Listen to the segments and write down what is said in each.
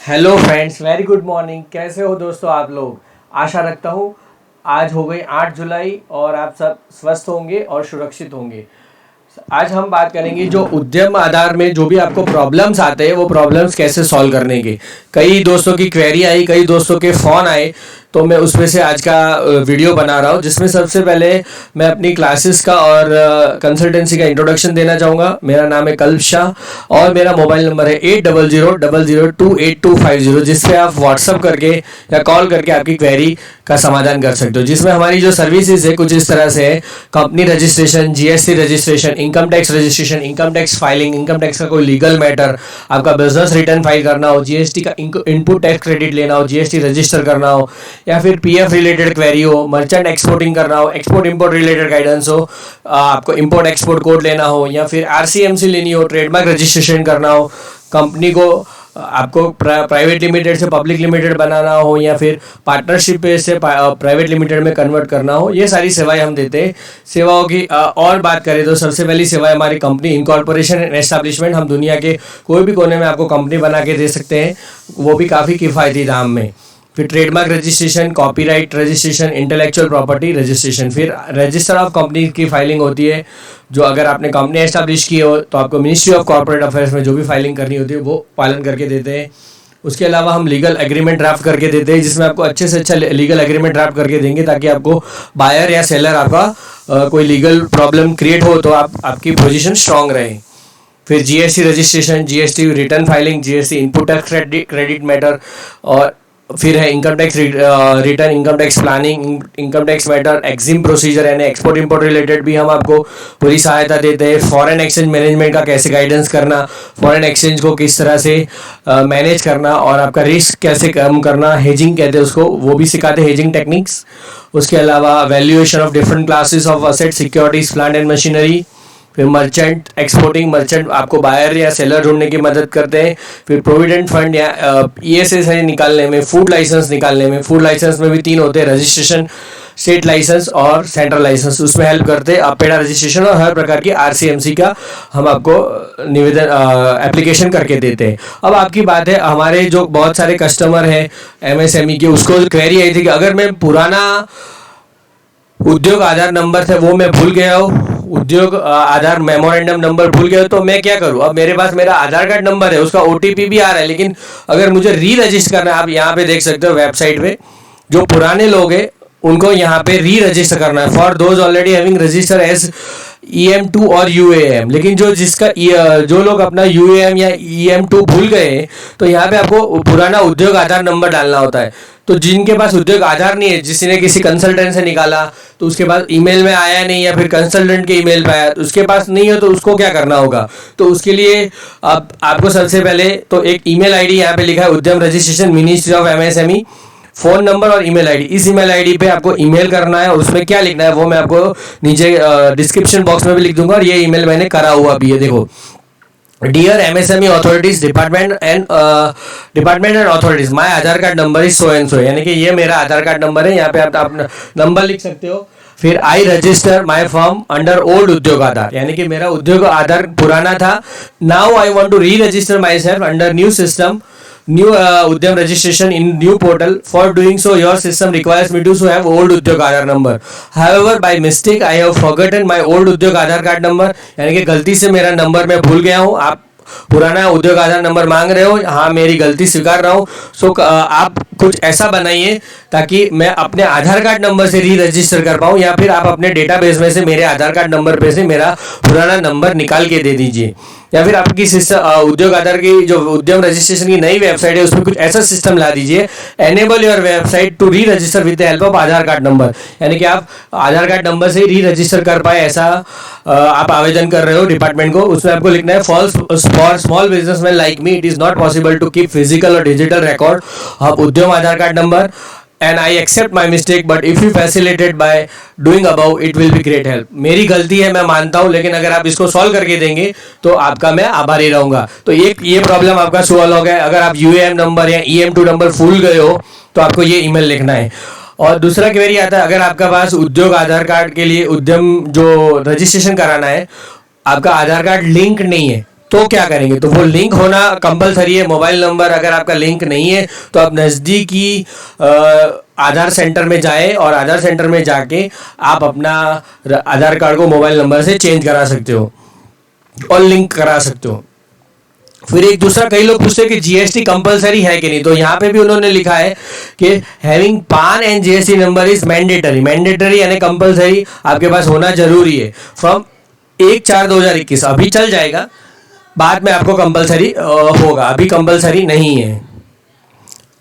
Hello friends, very good morning. कैसे हो दोस्तों आप लोग? आशा रखता हूँ आज हो गई 8 जुलाई और आप सब स्वस्थ होंगे और सुरक्षित होंगे। आज हम बात करेंगे जो उद्यम आधार में जो भी आपको प्रॉब्लम्स आते हैं वो प्रॉब्लम्स कैसे सॉल्व करने के। कई दोस्तों की क्वेरी आई, कई दोस्तों के फ़ोन आए, तो मैं उसमें से आज का वीडियो बना रहा हूँ, जिसमें सबसे पहले मैं अपनी क्लासेस का और कंसल्टेंसी का इंट्रोडक्शन देना चाहूँगा। मेरा नाम है कल्प शाह और मेरा मोबाइल नंबर है 800000282250, जिस पे आप व्हाट्सअप करके या कॉल करके आपकी क्वेरी का समाधान कर सकते हो। जिसमें हमारी जो सर्विसेज है कुछ इस तरह से है: company registration, GST registration, income tax registration, income tax filing, income tax का कोई लीगल मैटर, आपका बिजनेस रिटर्न फाइल करना हो, जीएसटी का इनपुट टैक्स क्रेडिट लेना हो, जीएसटी रजिस्टर करना हो, या फिर पीएफ रिलेटेड क्वेरी हो, मर्चेंट एक्सपोर्टिंग करना हो, एक्सपोर्ट इंपोर्ट रिलेटेड गाइडेंस हो, आपको इंपोर्ट एक्सपोर्ट कोड लेना हो, या फिर आरसीएमसी लेनी हो, ट्रेडमार्क रजिस्ट्रेशन करना हो, कंपनी को आपको प्राइवेट लिमिटेड से पब्लिक लिमिटेड बनाना हो, या फिर पार्टनरशिप से प्राइवेट लिमिटेड में कन्वर्ट करना हो, ये सारी सेवाएं हम देते हैं। सेवाओं की और बात करें तो सबसे पहली सेवा हमारी कंपनी इनकॉर्पोरेशन एंड एस्टैब्लिशमेंट। हम दुनिया के कोई भी कोने में आपको कंपनी बना के दे सकते हैं, वो भी काफ़ी किफ़ायती दाम में। फिर trademark registration, copyright registration, intellectual property registration, फिर रजिस्टर ऑफ कंपनी की फाइलिंग होती है। जो अगर आपने कंपनी एस्टैब्लिश की हो तो आपको मिनिस्ट्री ऑफ कॉर्पोरेट अफेयर्स में जो भी फाइलिंग करनी होती है वो पालन करके देते हैं। उसके अलावा हम लीगल एग्रीमेंट ड्राफ्ट करके देते हैं, जिसमें आपको अच्छे से अच्छा लीगल एग्रीमेंट ड्राफ्ट करके देंगे, ताकि आपको बायर या सेलर आपका कोई लीगल प्रॉब्लम क्रिएट हो तो आपकी पोजीशन स्ट्रांग रहे। फिर GST registration, GST return filing, GST input tax credit matter, और फिर है income tax return, income tax planning, income tax matter, EXIM procedure यानी एक्सपोर्ट इंपोर्ट रिलेटेड भी हम आपको पूरी सहायता देते हैं। फॉरेन एक्सचेंज मैनेजमेंट का कैसे गाइडेंस करना, फॉरेन एक्सचेंज को किस तरह से मैनेज करना और आपका रिस्क कैसे कम करना, हेजिंग कहते हैं उसको, वो भी सिखाते हैं, हेजिंग टेक्निक्स। उसके अलावा valuation of different classes of asset, securities, plant and machinery. फिर मर्चेंट एक्सपोर्टिंग, मर्चेंट आपको बायर या सेलर ढूंढने की मदद करते हैं। फिर प्रोविडेंट फंड या ईएसएस है निकालने में, फूड लाइसेंस निकालने में। फूड लाइसेंस में भी 3 होते हैं: रजिस्ट्रेशन, स्टेट लाइसेंस और सेंट्रल लाइसेंस, उसमें हेल्प करते हैं। अपेडा रजिस्ट्रेशन और हर प्रकार की आरसीएमसी का हम आपको निवेदन एप्लीकेशन करके देते हैं। अब आपकी बात है, हमारे जो बहुत सारे कस्टमर हैं एमएसएमई के, उसको क्वेरी आई थी कि अगर मैं पुराना उद्योग आधार नंबर था वो मैं भूल गया हूँ, उद्योग आधार मेमोरेंडम नंबर भूल गया तो मैं क्या करूँ? अब मेरे पास मेरा आधार कार्ड नंबर है, उसका ओटीपी भी आ रहा है, लेकिन अगर मुझे री रजिस्टर करना है, आप यहाँ पे देख सकते हो वेबसाइट पे, जो पुराने लोग हैं उनको यहाँ पे री रजिस्टर करना है for those already having register as EM2 और UAM। लेकिन जो लोग अपना UAM या EM2 भूल गए तो यहाँ पे आपको पुराना उद्योग आधार नंबर डालना होता है। तो जिनके पास उद्योग आधार नहीं है, जिसने किसी कंसल्टेंट से निकाला तो उसके पास ईमेल में आया नहीं, या फिर कंसल्टेंट के ईमेल पे आया तो उसके पास नहीं है, तो उसको क्या करना होगा? तो उसके लिए आपको सबसे पहले तो एक ईमेल आईडी यहाँ पे लिखा है उद्यम registration, ministry of MSME, phone number और ईमेल आईडी। इस ईमेल आईडी पे आपको ईमेल करना है, और उसमें क्या लिखना है वो मैं आपको नीचे डिस्क्रिप्शन बॉक्स में भी लिख दूंगा, और ये ईमेल मैंने करा हुआ भी है, देखो। Dear MSME authorities department and authorities, my Aadhaar card number is so and so, यानी कि ये मेरा आधार कार्ड नंबर है। यहाँ पे आप अपना नंबर लिख सकते हो। फिर I register my firm under old Udyog Aadhaar, यानी कि मेरा उद्योग आधार पुराना था, now I want to re register myself under new system, new Udyam registration in new portal. For doing so your system requires me to have old Udyog Aadhaar number. However by mistake I have forgotten my old Udyog Aadhaar card number, यानी कि गलती से मेरा number मैं भूल गया हूँ। आप पुराना उद्योग आधार नंबर मांग रहे हो, हाँ मेरी गलती स्वीकार रहा हूँ। सो आप कुछ ऐसा बनाइए ताकि मैं अपने आधार कार्ड नंबर से री रजिस्टर कर पाऊँ, या फिर आप अपने डेटाबेस में से मेरे आधार कार्ड नंबर पे से मेरा पुराना नंबर निकाल के दे दीजिए। या फिर आपकी सिस्टम उद्योग आधार की जो उद्यम रजिस्ट्रेशन की नई वेबसाइट है उसमें कुछ ऐसा सिस्टम ला दीजिए, enable your website to re register with the help of Aadhaar card number, यानी कि आप आधार कार्ड नंबर से री रजिस्टर कर पाए, ऐसा आप आवेदन कर रहे हो डिपार्टमेंट को। उसमें आपको लिखना है for small businessman like me it is not possible to keep physical और digital record of Udyam Aadhaar card number and I accept my mistake, but if you facilitate by doing above it will be great help। मेरी गलती है, मैं मानता हूँ, लेकिन अगर आप इसको सॉल्व करके देंगे तो आपका मैं आभारी रहूँगा। तो ये प्रॉब्लम आपका सॉल्व हो गया। अगर आप UAM नंबर या EM2 नंबर भूल गए हो तो आपको ये ईमेल लिखना है। और दूसरा क्वेरी आता है, अगर आपका पास उद्योग आधार कार्ड के लिए उद्यम जो रजिस्ट्रेशन कराना है, आपका आधार कार्ड लिंक नहीं है, तो क्या करेंगे, तो वो लिंक होना कंपलसरी है। मोबाइल नंबर अगर आपका लिंक नहीं है तो आप नज़दीकी आधार सेंटर में जाएं और आधार सेंटर में जाके आप अपना आधार कार्ड को मोबाइल नंबर से चेंज करा सकते हो और लिंक करा सकते हो। फिर एक दूसरा, कई लोग पूछते हैं कि जीएसटी कंपलसरी है कि नहीं, तो यहाँ पे भी उन्होंने लिखा है कि हैविंग पान and GST number is mandatory. Mandatory यानी कंपलसरी, आपके पास होना जरूरी है फ्रॉम 1/4/2021। अभी चल जाएगा, बाद में आपको कंपलसरी होगा, अभी कंपलसरी नहीं है।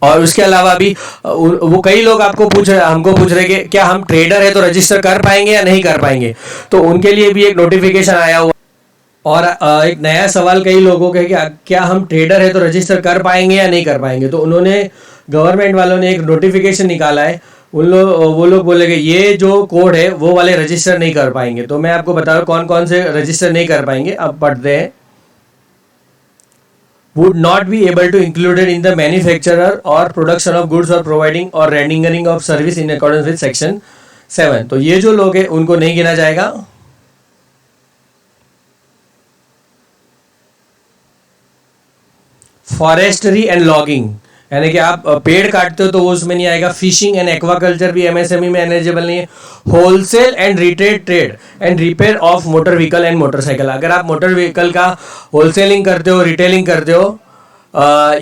और उसके अलावा भी वो कई लोग हमको पूछ रहे कि क्या हम ट्रेडर है तो रजिस्टर कर पाएंगे या नहीं कर पाएंगे, तो उनके लिए भी एक नोटिफिकेशन आया हुआ। और एक नया सवाल कई लोगों का है कि क्या हम ट्रेडर है तो रजिस्टर कर पाएंगे या नहीं कर पाएंगे, तो उन्होंने, गवर्नमेंट वालों ने एक नोटिफिकेशन निकाला है। वो लोग बोले कि ये जो कोड है वो वाले रजिस्टर नहीं कर पाएंगे। तो मैं आपको बता रहा हूँ कौन कौन से रजिस्टर नहीं कर पाएंगे। अब पढ़ते हैं। would not be able to included in the manufacturer or production of goods or providing or rendering of service in accordance with section 7। तो ये जो लोग हैं उनको नहीं गिना जाएगा। फॉरेस्ट्री एंड लॉगिंग, यानी कि आप पेड़ काटते हो तो वो उसमें नहीं आएगा। फिशिंग एंड एक्वाकल्चर भी एमएसएमई में एलिजिबल नहीं है। Wholesale and retail trade and repair of motor vehicle and motorcycle, अगर आप मोटर व्हीकल का होलसेलिंग करते हो, रिटेलिंग करते हो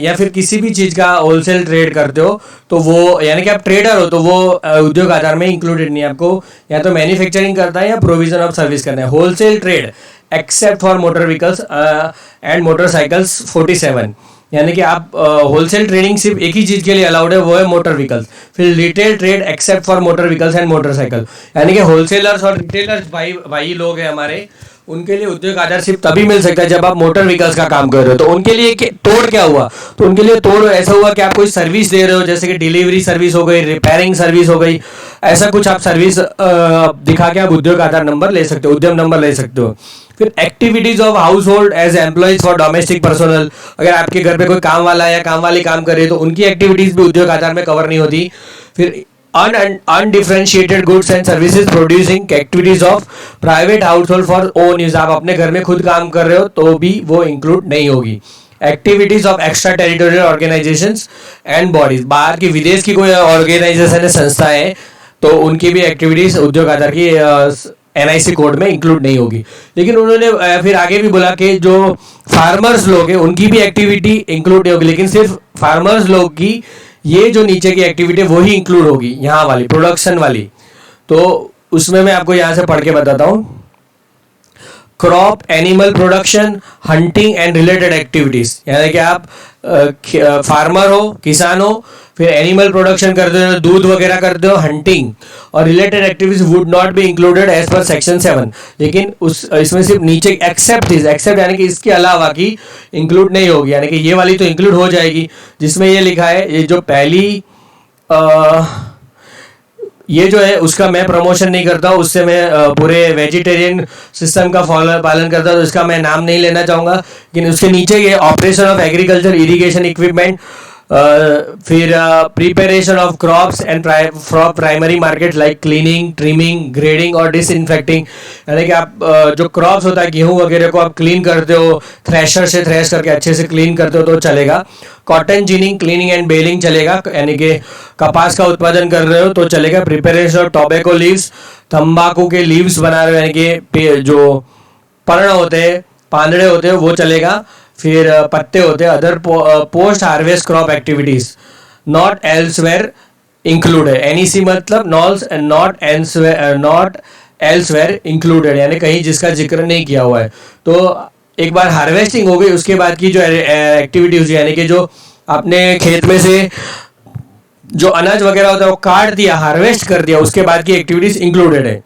या फिर किसी भी चीज़ का होलसेल ट्रेड करते हो तो वो, यानी कि आप ट्रेडर हो तो वो उद्योग आधार में इंक्लूडेड नहीं है। आपको या तो मैन्युफैक्चरिंग करना है या प्रोविजन ऑफ सर्विस करना है। Wholesale trade except for motor vehicles and motorcycles 47, यानी कि आप होलसेल ट्रेडिंग सिर्फ एक ही चीज़ के लिए अलाउड है, वो है मोटर व्हीकल्स। फिर retail trade except for motor vehicles and motorcycle, यानी कि होलसेलर्स और रिटेलर्स भाई लोग हैं हमारे, उनके लिए उद्योग आधार सिर्फ तभी मिल सकता है जब आप मोटर व्हीकल्स का काम कर रहे हो। तो उनके लिए तोड़ क्या हुआ, तो उनके लिए तोड़ ऐसा हुआ कि आप कोई सर्विस दे रहे हो, जैसे कि डिलीवरी सर्विस हो गई, रिपेयरिंग सर्विस हो गई, ऐसा कुछ आप सर्विस दिखा के आप उद्योग आधार नंबर ले सकते हो, उद्यम नंबर ले सकते हो। फिर activities of household as employees for domestic personal, अगर आपके घर पे कोई काम वाला या काम वाली काम करे तो उनकी एक्टिविटीज भी उद्योग आधार में कवर नहीं होती। फिर undifferentiated goods and services producing activities of private house hold for own use, आप अपने घर में खुद काम कर रहे हो तो भी वो इंक्लूड नहीं होगी। Activities of extra territorial organisations and bodies, बाहर की विदेश की कोई ऑर्गेनाइजेशन है, संस्थाएं, तो उनकी भी एक्टिविटीज उद्योग आधार की एनआईसी कोड में इंक्लूड नहीं होगी। लेकिन उन्होंने फिर आगे भी बोला कि जो फार्मर्स लोग हैं उनकी भी एक्टिविटी इंक्लूड नहीं होगी, लेकिन सिर्फ फार्मर्स लोग की ये जो नीचे की एक्टिविटी वो ही इंक्लूड होगी, यहाँ वाली प्रोडक्शन वाली। तो उसमें मैं आपको यहाँ से पढ़ के बताता हूँ। Crop animal production, hunting and related activities, यानी कि आप फार्मर हो, किसान हो, फिर एनिमल प्रोडक्शन करते हो, दूध वगैरह करते हो, हंटिंग और related activities would not be included as per section 7। लेकिन इसमें सिर्फ नीचे एक्सेप्ट यानी कि इसके अलावा की इंक्लूड नहीं होगी, यानी कि ये वाली तो इंक्लूड हो जाएगी, जिसमें ये लिखा है, ये जो पहली ये जो है उसका मैं प्रमोशन नहीं करता हूँ, उससे मैं पूरे वेजिटेरियन सिस्टम का पालन करता हूँ, तो इसका मैं नाम नहीं लेना चाहूँगा। लेकिन उसके नीचे ये operation of agriculture irrigation equipment, फिर preparation of crops and for primary market like cleaning, trimming, grading और डिसइंफेक्टिंग, यानी कि आप जो क्रॉप्स होता है गेहूं वगैरह को आप क्लीन करते हो, थ्रेशर से थ्रेश करके अच्छे से क्लीन करते हो तो चलेगा। कॉटन जिनिंग, क्लीनिंग एंड बेलिंग चलेगा, यानी कि कपास का उत्पादन कर रहे हो तो चलेगा। प्रिपरेशन ऑफ टोबैको लीव्स, तंबाकू के लीव्स बना रहे हो, यानी कि जो पर्ण होते हैं, पांदड़े होते हैं, वो चलेगा। फिर पत्ते होते हैं। Other post harvest crop activities not elsewhere included, NEC मतलब नॉट एल्सवेयर इंक्लूडेड, यानी कहीं जिसका जिक्र नहीं किया हुआ है। तो एक बार हार्वेस्टिंग हो गई, उसके बाद की जो एक्टिविटीज, यानी कि जो अपने खेत में से जो अनाज वगैरह होता है वो काट दिया, हार्वेस्ट कर दिया, उसके बाद की एक्टिविटीज इंक्लूडेड है।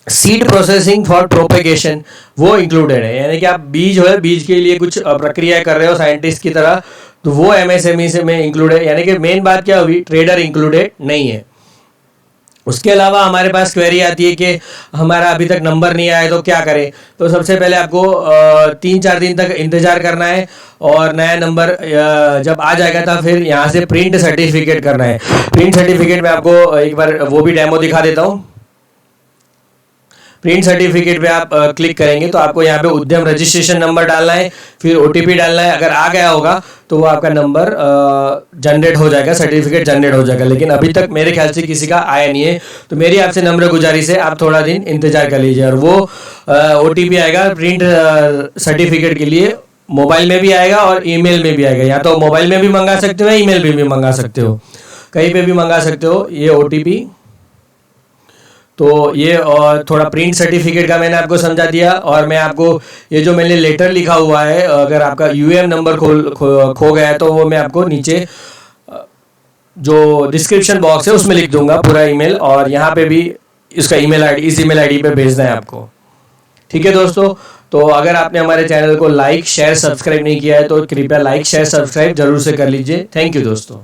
सीड प्रोसेसिंग फॉर प्रोपेगेशन वो इंक्लूडेड है, यानी कि आप बीज हो, बीज के लिए कुछ प्रक्रिया कर रहे हो साइंटिस्ट की तरह, तो वो एमएसएमई से में इंक्लूड है। यानी कि मेन बात क्या हुई, ट्रेडर इंक्लूडेड नहीं है। उसके अलावा हमारे पास क्वेरी आती है कि हमारा अभी तक नंबर नहीं आया तो क्या करें। तो सबसे पहले आपको 3-4 दिन तक इंतजार करना है और नया नंबर जब आ जाएगा था फिर यहाँ से प्रिंट सर्टिफिकेट करना है। प्रिंट सर्टिफिकेट में आपको एक बार वो भी डेमो दिखा देता हूँ। प्रिंट सर्टिफिकेट पे आप क्लिक करेंगे तो आपको यहाँ पे उद्यम रजिस्ट्रेशन नंबर डालना है, फिर OTP डालना है। अगर आ गया होगा तो वो आपका नंबर जनरेट हो जाएगा, सर्टिफिकेट जनरेट हो जाएगा। लेकिन अभी तक मेरे ख्याल से किसी का आया नहीं है, तो मेरी आपसे नम्र गुजारिश है आप थोड़ा दिन इंतजार कर लीजिए और वो OTP आएगा प्रिंट सर्टिफिकेट के लिए। मोबाइल में भी आएगा और ईमेल में भी आएगा, या तो मोबाइल में भी मंगा सकते हो या ईमेल में भी मंगा सकते हो, कहीं पे भी मंगा सकते हो ये OTP। तो ये और थोड़ा प्रिंट सर्टिफिकेट का मैंने आपको समझा दिया, और मैं आपको ये जो मैंने लेटर लिखा हुआ है, अगर आपका UAM नंबर खो गया है तो वो मैं आपको नीचे जो डिस्क्रिप्शन बॉक्स है उसमें लिख दूंगा पूरा ईमेल, और यहाँ पे भी इसका ईमेल आईडी, इस ईमेल आईडी पे भेजना है आपको। ठीक है दोस्तों, तो अगर आपने हमारे चैनल को लाइक शेयर सब्सक्राइब नहीं किया है तो कृपया लाइक शेयर सब्सक्राइब जरूर से कर लीजिए। थैंक यू दोस्तों।